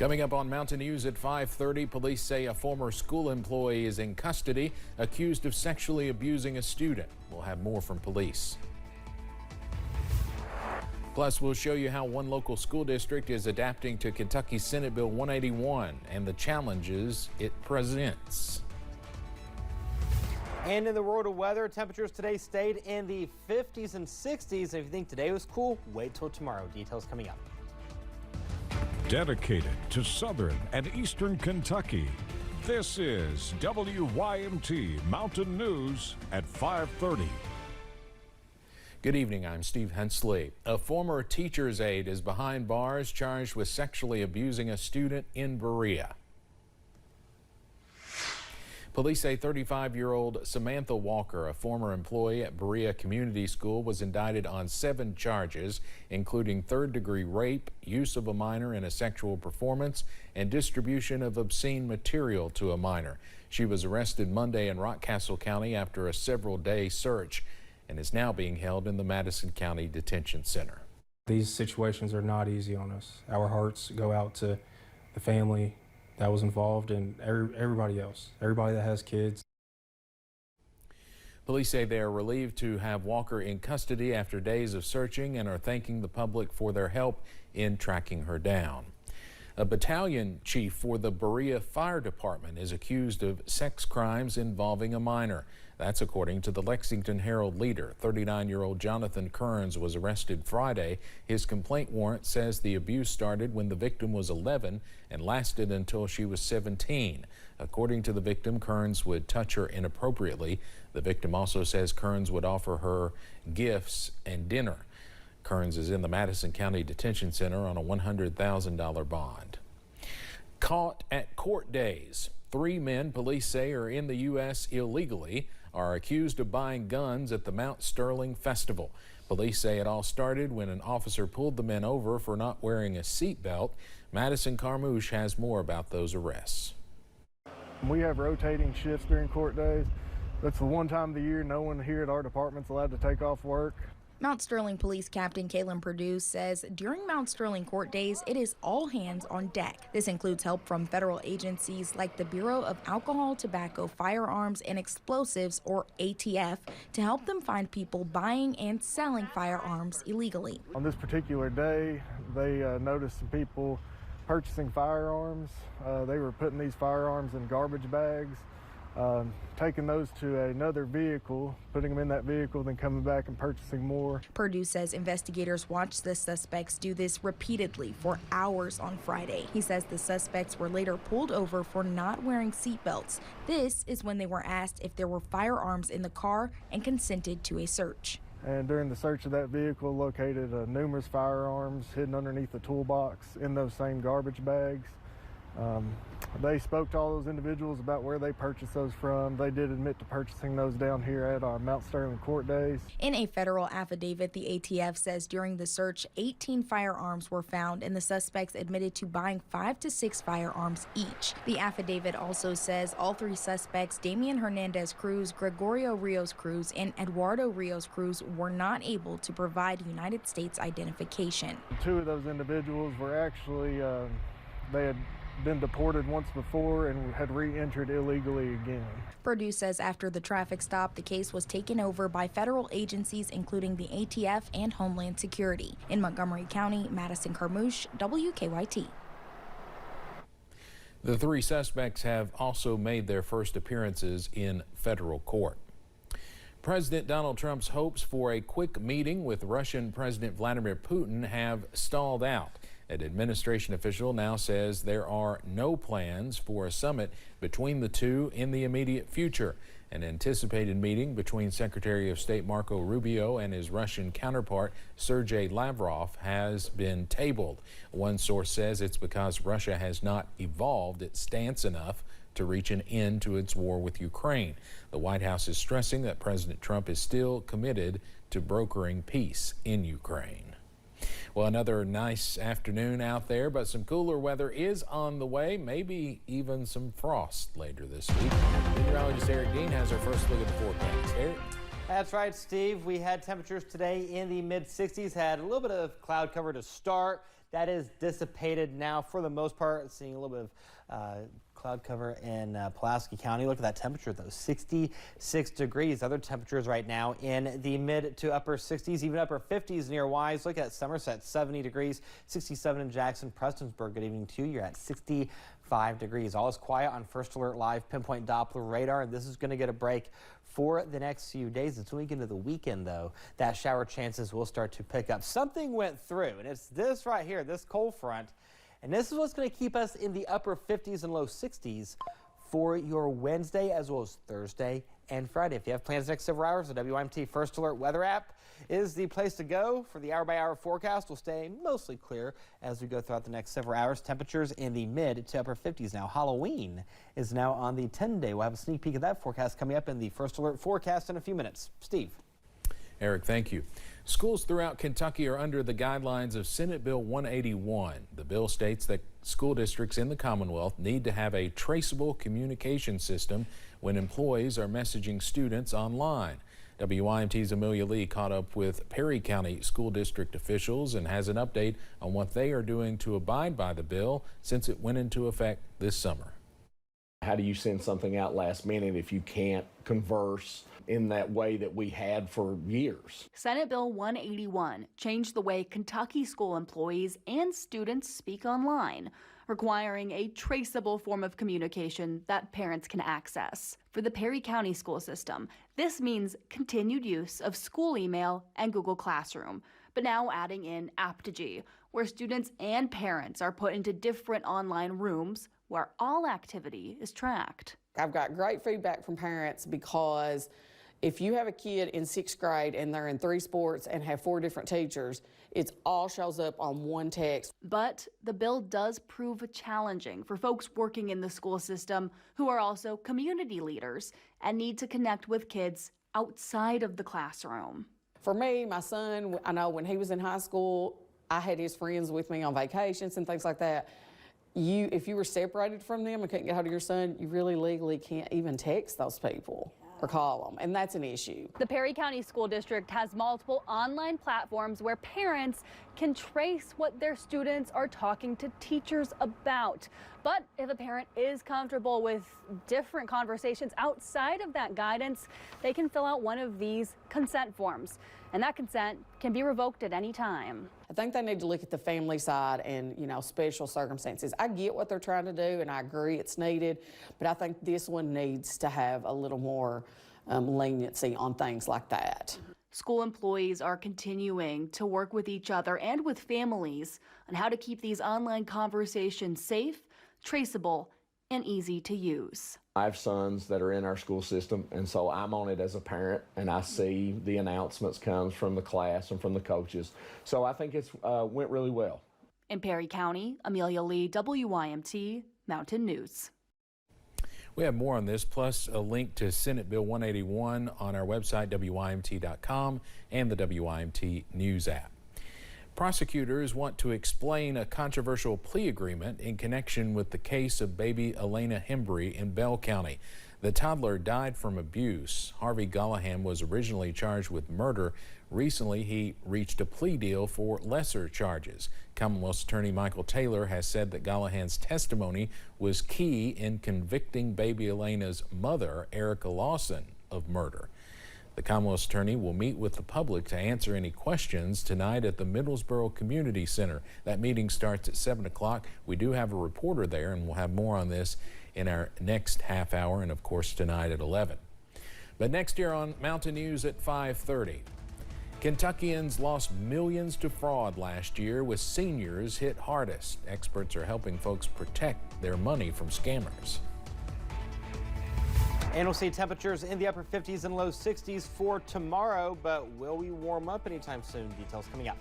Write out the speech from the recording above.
Coming up on Mountain News at 5:30, police say a former school employee is in custody, accused of sexually abusing a student. We'll have more from police. Plus, we'll show you how one local school district is adapting to Kentucky Senate Bill 181 and the challenges it presents. And in the world of weather, temperatures today stayed in the 50s and 60s. If you think today was cool, wait till tomorrow. Details coming up. Dedicated to southern and eastern Kentucky, this is WYMT Mountain News at 5:30. Good evening, I'm Steve Hensley. A former teacher's aide is behind bars charged with sexually abusing a student in Berea. Police say 35-year-old Samantha Walker, a former employee at Berea Community School, was indicted on 7 charges, including third-degree rape, use of a minor in a sexual performance, and distribution of obscene material to a minor. She was arrested Monday in Rockcastle County after a several-day search and is now being held in the Madison County Detention Center. These situations are not easy on us. Our hearts go out to the family that was involved and everybody else, everybody that has kids. Police say they are relieved to have Walker in custody after days of searching and are thanking the public for their help in tracking her down. A battalion chief for the Berea Fire Department is accused of sex crimes involving a minor. That's according to the Lexington Herald Leader. 39-year-old Jonathan Kearns was arrested Friday. His complaint warrant says the abuse started when the victim was 11 and lasted until she was 17. According to the victim, Kearns would touch her inappropriately. The victim also says Kearns would offer her gifts and dinner. Kearns is in the Madison County Detention Center on a $100,000 bond. Caught at court days. 3 men police say are in the U.S. illegally are accused of buying guns at the Mount Sterling Festival. Police say it all started when an officer pulled the men over for not wearing a seatbelt. Madison Carmouche has more about those arrests. We have rotating shifts during court days. That's the one time of the year no one here at our department's allowed to take off work. Mount Sterling Police Captain Kaylin Perdue says during Mount Sterling court days, it is all hands on deck. This includes help from federal agencies like the Bureau of Alcohol, Tobacco, Firearms, and Explosives, or ATF, to help them find people buying and selling firearms illegally. On this particular day, they noticed some people purchasing firearms. They were putting these firearms in garbage bags, taking those to another vehicle, putting them in that vehicle, then coming back and purchasing more. Perdue says investigators watched the suspects do this repeatedly for hours on Friday. He says the suspects were later pulled over for not wearing seatbelts. This is when they were asked if there were firearms in the car and consented to a search. And during the search of that vehicle, located numerous firearms hidden underneath the toolbox in those same garbage bags. They spoke to all those individuals about where they purchased those from. They did admit to purchasing those down here at our Mount Sterling court days. In a federal affidavit, the ATF says during the search, 18 firearms were found, and the suspects admitted to buying 5 to 6 firearms each. The affidavit also says all 3 suspects, Damian Hernandez Cruz, Gregorio Rios Cruz, and Eduardo Rios Cruz, were not able to provide United States identification. 2 of those individuals were actually, they had been deported once before and had re-entered illegally again. Perdue says after the traffic stop, the case was taken over by federal agencies including the ATF and Homeland Security. In Montgomery County, Madison Carmouche, WKYT. The 3 suspects have also made their first appearances in federal court. President Donald Trump's hopes for a quick meeting with Russian President Vladimir Putin have stalled out. An administration official now says there are no plans for a summit between the two in the immediate future. An anticipated meeting between Secretary of State Marco Rubio and his Russian counterpart Sergei Lavrov has been tabled. One source says it's because Russia has not evolved its stance enough to reach an end to its war with Ukraine. The White House is stressing that President Trump is still committed to brokering peace in Ukraine. Well, another nice afternoon out there, but some cooler weather is on the way, maybe even some frost later this week. Meteorologist Eric Dean has our first look at the forecast. Eric? That's right, Steve. We had temperatures today in the mid-60s, had a little bit of cloud cover to start. that is dissipated now for the most part. Seeing a little bit of cloud cover in Pulaski County. Look at that temperature though, 66 degrees. Other temperatures right now in the mid to upper 60s, even upper 50s near Wise. Look at Somerset, 70 degrees, 67 in Jackson. Prestonsburg, good evening to you. You're at 65 degrees. All is quiet on First Alert Live pinpoint Doppler radar, and this is going to get a break for the next few days. It's when we get into the weekend, though, that shower chances will start to pick up. Something went through, and it's this right here, this cold front. And this is what's going to keep us in the upper 50s and low 60s for your Wednesday as well as Thursday and Friday. If you have plans next several hours, the WYMT First Alert weather app is the place to go. For the hour-by-hour forecast, will stay mostly clear as we go throughout the next several hours. Temperatures in the mid to upper 50s now. Halloween is now on the 10-day. We'll have a sneak peek of that forecast coming up in the First Alert forecast in a few minutes. Steve. Eric, thank you. Schools throughout Kentucky are under the guidelines of Senate Bill 181. The bill states that school districts in the Commonwealth need to have a traceable communication system when employees are messaging students online. WYMT's Amelia Lee caught up with Perry County School District officials and has an update on what they are doing to abide by the bill since it went into effect this summer. How do you send something out last minute if you can't converse in that way that we had for years? Senate Bill 181 changed the way Kentucky school employees and students speak online, requiring a traceable form of communication that parents can access. For the Perry County school system, this means continued use of school email and Google Classroom, but now adding in Apogee, where students and parents are put into different online rooms where all activity is tracked. I've got great feedback from parents because if you have a kid in 6th grade and they're in 3 sports and have 4 different teachers, it all shows up on one text. But the bill does prove challenging for folks working in the school system who are also community leaders and need to connect with kids outside of the classroom. For me, my son, I know when he was in high school, I had his friends with me on vacations and things like that. If you were separated from them and couldn't get hold of your son, you really legally can't even text those people or call them, and that's an issue. The Perry County School District has multiple online platforms where parents can trace what their students are talking to teachers about. But if a parent is comfortable with different conversations outside of that guidance, they can fill out one of these consent forms. And that consent can be revoked at any time. I think they need to look at the family side and, special circumstances. I get what they're trying to do, and I agree it's needed, but I think this one needs to have a little more leniency on things like that. School employees are continuing to work with each other and with families on how to keep these online conversations safe, traceable, and easy to use. I have sons that are in our school system, and so I'm on it as a parent, and I see the announcements comes from the class and from the coaches. So I think it's went really well. In Perry County, Amelia Lee, WYMT Mountain News. We have more on this, plus a link to Senate Bill 181 on our website, WYMT.com, and the WYMT News app. Prosecutors want to explain a controversial plea agreement in connection with the case of baby Elena Hembry in Bell County. The toddler died from abuse. Harvey Gallahan was originally charged with murder. Recently, he reached a plea deal for lesser charges. Commonwealth's Attorney Michael Taylor has said that Gallahan's testimony was key in convicting baby Elena's mother, Erica Lawson, of murder. The Commonwealth's attorney will meet with the public to answer any questions tonight at the Middlesboro Community Center. That meeting starts at 7 o'clock. We do have a reporter there, and we'll have more on this in our next half hour, and of course tonight at 11. But next year on Mountain News at 5:30. Kentuckians lost millions to fraud last year, with seniors hit hardest. Experts are helping folks protect their money from scammers. And we'll see temperatures in the upper 50s and low 60s for tomorrow, but will we warm up anytime soon? Details coming up.